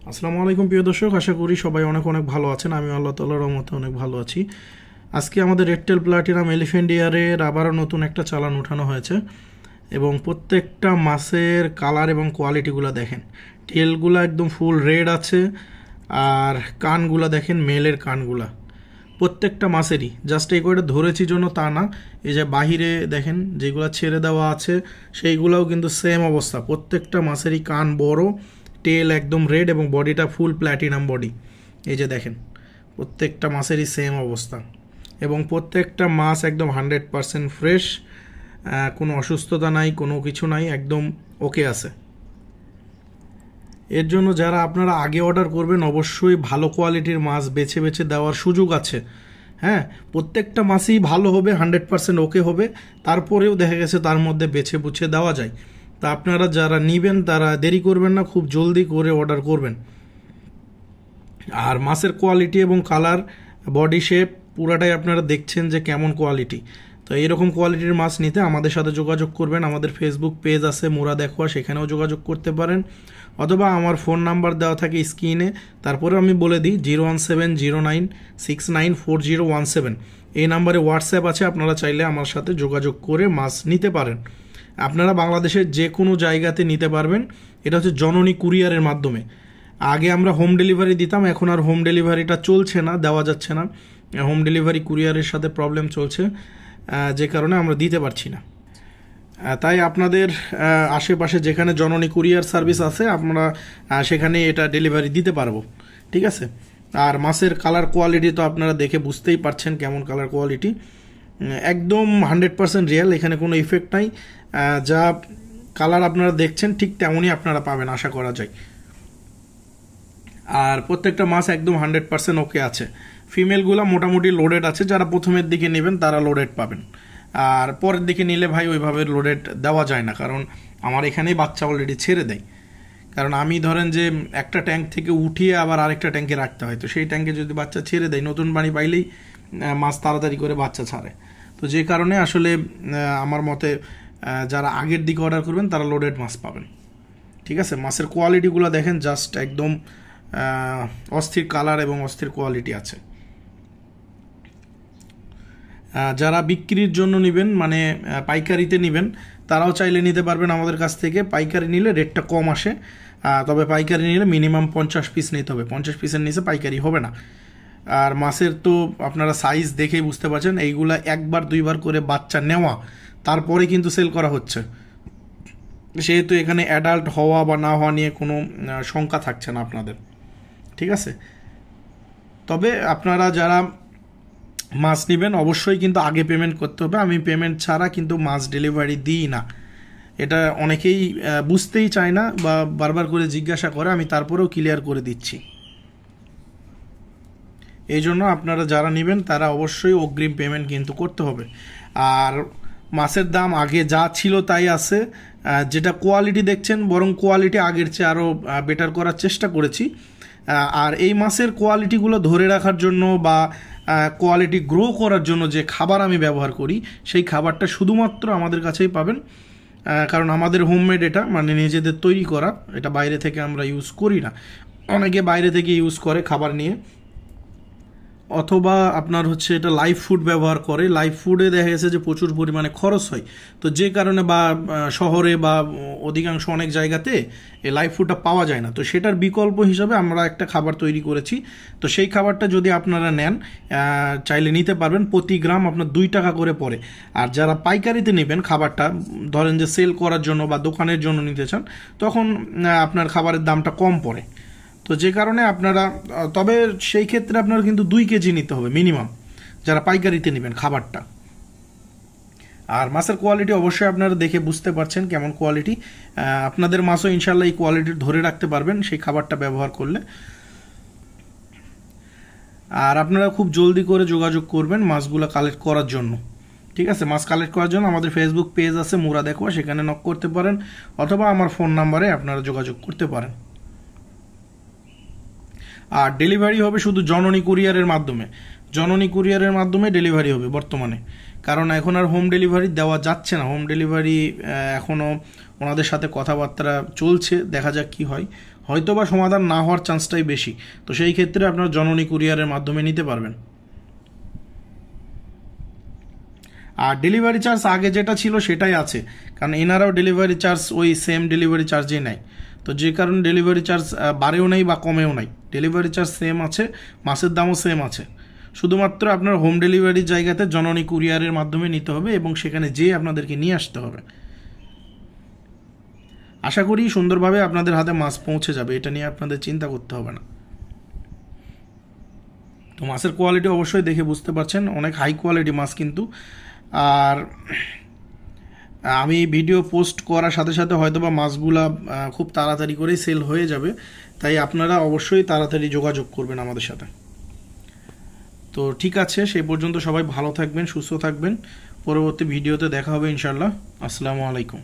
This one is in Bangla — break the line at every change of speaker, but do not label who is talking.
আসসালামু আলাইকুম প্রিয় দর্শক, আশা করি সবাই অনেক অনেক ভালো আছেন। আমি আল্লাহ তাআলার রহমতে অনেক ভালো আছি। আজকে আমাদের রেডটেল প্লাটিনাম এলিফ্যান্ট ইয়ারের আবারও নতুন একটা চালান উঠানো হয়েছে এবং প্রত্যেকটা মাছের কালার এবং কোয়ালিটিগুলো দেখেন। টেলগুলো একদম ফুল রেড আছে, আর কানগুলা দেখেন, মেলের কানগুলা প্রত্যেকটা মাছেরই। জাস্ট এই কয়টা ধরেছি জন্য তা না, এই যে বাহিরে দেখেন যেগুলো ছেড়ে দেওয়া আছে সেইগুলোও কিন্তু সেম অবস্থা। প্রত্যেকটা মাছেরই কান বড়, টেল একদম রেড এবং বডিটা ফুল প্ল্যাটিনাম বডি। এই যে দেখেন প্রত্যেকটা মাছেরই সেম অবস্থা এবং প্রত্যেকটা মাছ একদম 100% ফ্রেশ, কোনো অসুস্থতা নাই, কোনো কিছু নাই, একদম ওকে আছে। এর জন্য যারা আপনারা আগে অর্ডার করবেন অবশ্যই ভালো কোয়ালিটির মাছ বেছে বেছে দেওয়ার সুযোগ আছে। হ্যাঁ, প্রত্যেকটা মাছই ভালো হবে, 100% ওকে হবে, তারপরেও দেখা গেছে তার মধ্যে বেছে বুছে দেওয়া যায়। তা আপনারা যারা নেবেন তারা দেরি করবেন না, খুব জলদি করে অর্ডার করবেন। আর মাছের কোয়ালিটি এবং কালার, বডি শেপ পুরাটাই আপনারা দেখছেন যে কেমন কোয়ালিটি। তো এইরকম কোয়ালিটির মাছ নিতে আমাদের সাথে যোগাযোগ করবেন। আমাদের ফেসবুক পেজ আছে মুরা দেখোয়া, সেখানেও যোগাযোগ করতে পারেন, অথবা আমার ফোন নাম্বার দেওয়া থাকে স্ক্রিনে। তারপরে আমি বলে দিই 01709694017, এই নাম্বারে হোয়াটসঅ্যাপ আছে, আপনারা চাইলে আমার সাথে যোগাযোগ করে মাছ নিতে পারেন। আপনারা বাংলাদেশের যে কোনো জায়গাতে নিতে পারবেন। এটা হচ্ছে জননী কুরিয়ারের মাধ্যমে। আগে আমরা হোম ডেলিভারি দিতাম, এখন আর হোম ডেলিভারিটা চলছে না, দেওয়া যাচ্ছে না। হোম ডেলিভারি কুরিয়ারের সাথে প্রবলেম চলছে, যে কারণে আমরা দিতে পারছি না। তাই আপনাদের আশেপাশে যেখানে জননী কুরিয়ার সার্ভিস আছে আপনারা সেখানে এটা ডেলিভারি দিতে পারবো, ঠিক আছে। আর মাছের কালার কোয়ালিটি তো আপনারা দেখে বুঝতেই পারছেন কেমন কালার কোয়ালিটি, একদম 100% রিয়েল, এখানে কোনো ইফেক্ট নাই। যা কালার আপনারা দেখছেন ঠিক তেমনই আপনারা পাবেন আশা করা যায়। আর প্রত্যেকটা মাছ একদম 100% ওকে আছে। ফিমেলগুলো মোটামুটি লোডেড আছে, যারা প্রথমের দিকে নেবেন তারা লোডেড পাবেন। আর পরের দিকে নিলে ভাই ওইভাবে লোডেড দেওয়া যায় না, কারণ আমার এখানেই বাচ্চা অলরেডি ছেড়ে দেয়। কারণ আমি ধরেন যে একটা ট্যাঙ্ক থেকে উঠিয়ে আবার আরেকটা ট্যাঙ্কে রাখতে হয়, তো সেই ট্যাঙ্কে যদি বাচ্চা ছেড়ে দেয়, নতুন পানি পাইলেই মাছ তাড়াতাড়ি করে বাচ্চা ছাড়ে। তো যে কারণে আসলে আমার মতে যারা আগের দিকে অর্ডার করবেন তারা লোডেড মাছ পাবেন, ঠিক আছে। মাছের কোয়ালিটিগুলো দেখেন, জাস্ট একদম অস্থির কালার এবং অস্থির কোয়ালিটি আছে। যারা বিক্রির জন্য নেবেন, মানে পাইকারিতে নেবেন, তারাও চাইলে নিতে পারবেন আমাদের কাছ থেকে। পাইকারি নিলে রেটটা কম আসে, তবে পাইকারি নিলে মিনিমাম 50 পিস নিতে হবে, 50 পিসের নিচে পাইকারি হবে না। আর মাছের তো আপনারা সাইজ দেখেই বুঝতে পারছেন, এইগুলা একবার দুইবার করে বাচ্চা নেওয়া, তারপরে কিন্তু সেল করা হচ্ছে। সেহেতু এখানে অ্যাডাল্ট হওয়া বা না হওয়া নিয়ে কোনো শঙ্কা থাকছে না আপনাদের, ঠিক আছে। তবে আপনারা যারা মাছ নেবেন অবশ্যই কিন্তু আগে পেমেন্ট করতে হবে। আমি পেমেন্ট ছাড়া কিন্তু মাছ ডেলিভারি দিই না, এটা অনেকেই বুঝতেই চায় না বা বারবার করে জিজ্ঞাসা করে, আমি তারপরেও ক্লিয়ার করে দিচ্ছি। এই জন্য আপনারা যারা নেবেন তারা অবশ্যই অগ্রিম পেমেন্ট কিন্তু করতে হবে। আর মাছের দাম আগে যা ছিল তাই আছে, যেটা কোয়ালিটি দেখছেন বরং কোয়ালিটি আগের চেয়ে আরও বেটার করার চেষ্টা করেছি। আর এই মাছের কোয়ালিটিগুলো ধরে রাখার জন্য বা কোয়ালিটি গ্রো করার জন্য যে খাবার আমি ব্যবহার করি, সেই খাবারটা শুধুমাত্র আমাদের কাছেই পাবেন। কারণ আমাদের হোমমেড, এটা মানে নিজেদের তৈরি করা, এটা বাইরে থেকে আমরা ইউজ করি না। অনেকে বাইরে থেকে ইউজ করে খাবার নিয়ে, অথবা আপনার হচ্ছে এটা লাইভ ফুড ব্যবহার করে। লাইভ ফুডে দেখা গেছে যে প্রচুর পরিমাণে খরচ হয়, তো যে কারণে বা শহরে বা অধিকাংশ অনেক জায়গাতে এই লাইভ ফুডটা পাওয়া যায় না। তো সেটার বিকল্প হিসাবে আমরা একটা খাবার তৈরি করেছি। তো সেই খাবারটা যদি আপনারা নেন, চাইলে নিতে পারবেন। প্রতি গ্রাম আপনার 2 টাকা করে পড়ে। আর যারা পাইকারিতে নেবেন খাবারটা, ধরেন যে সেল করার জন্য বা দোকানের জন্য নিতে চান, তখন আপনার খাবারের দামটা কম পড়ে। তো যে কারণে আপনারা, তবে সেই ক্ষেত্রে আপনারা কিন্তু 2 কেজি নিতে হবে মিনিমাম, যারা পাইকারিতে নেবেন খাবারটা। আর মাছের কোয়ালিটি অবশ্যই আপনারা দেখে বুঝতে পারছেন কেমন কোয়ালিটি। আপনাদের মাছও ইনশাল্লাহ এই কোয়ালিটি ধরে রাখতে পারবেন সেই খাবারটা ব্যবহার করলে। আর আপনারা খুব জলদি করে যোগাযোগ করবেন মাছগুলো কালেক্ট করার জন্য, ঠিক আছে। মাছ কালেক্ট করার জন্য আমাদের ফেসবুক পেজ আছে মুরা দেখোয়া, সেখানে নক করতে পারেন, অথবা আমার ফোন নাম্বারে আপনারা যোগাযোগ করতে পারেন। আর ডেলিভারি হবে শুধু জননী কুরিয়ারের মাধ্যমে। জননী কুরিয়ারের মাধ্যমে ডেলিভারি হবে বর্তমানে, কারণ এখন আর হোম ডেলিভারি দেওয়া যাচ্ছে না। হোম ডেলিভারি এখনও ওনাদের সাথে কথাবার্তা চলছে, দেখা যাক কি হয়, হয়তো বা সমাধান না হওয়ার চান্সটাই বেশি। তো সেই ক্ষেত্রে আপনারা জননী কুরিয়ারের মাধ্যমে নিতে পারবেন। আর ডেলিভারি চার্জ আগে যেটা ছিল সেটাই আছে, কারণ এনারাও ডেলিভারি চার্জ ওই সেম ডেলিভারি চার্জেই নেয়। তো যে কারণে ডেলিভারি চার্জ বাড়েও নাই বা কমেও নাই, ডেলিভারি চার্জ সেম আছে, মাছের দামও সেম আছে। শুধুমাত্র আপনার হোম ডেলিভারির জায়গাতে জননী কুরিয়ারের মাধ্যমে নিতে হবে এবং সেখানে যেয়ে আপনাদেরকে নিয়ে আসতে হবে। আশা করি সুন্দরভাবে আপনাদের হাতে মাছ পৌঁছে যাবে, এটা নিয়ে আপনাদের চিন্তা করতে হবে না। তো মাছের কোয়ালিটি অবশ্যই দেখে বুঝতে পারছেন, অনেক হাই কোয়ালিটি মাছ কিন্তু। আর আমি ভিডিও পোস্ট করার সাথে সাথে হয়তো বা মাছগুলা খুব তাড়াতাড়ি করেই সেল হয়ে যাবে, তাই আপনারা অবশ্যই তাড়াতাড়ি যোগাযোগ করবেন আমাদের সাথে। তো ঠিক আছে, সেই পর্যন্ত সবাই ভালো থাকবেন, সুস্থ থাকবেন। পরবর্তী ভিডিওতে দেখা হবে ইনশাল্লাহ। আসসালামু আলাইকুম।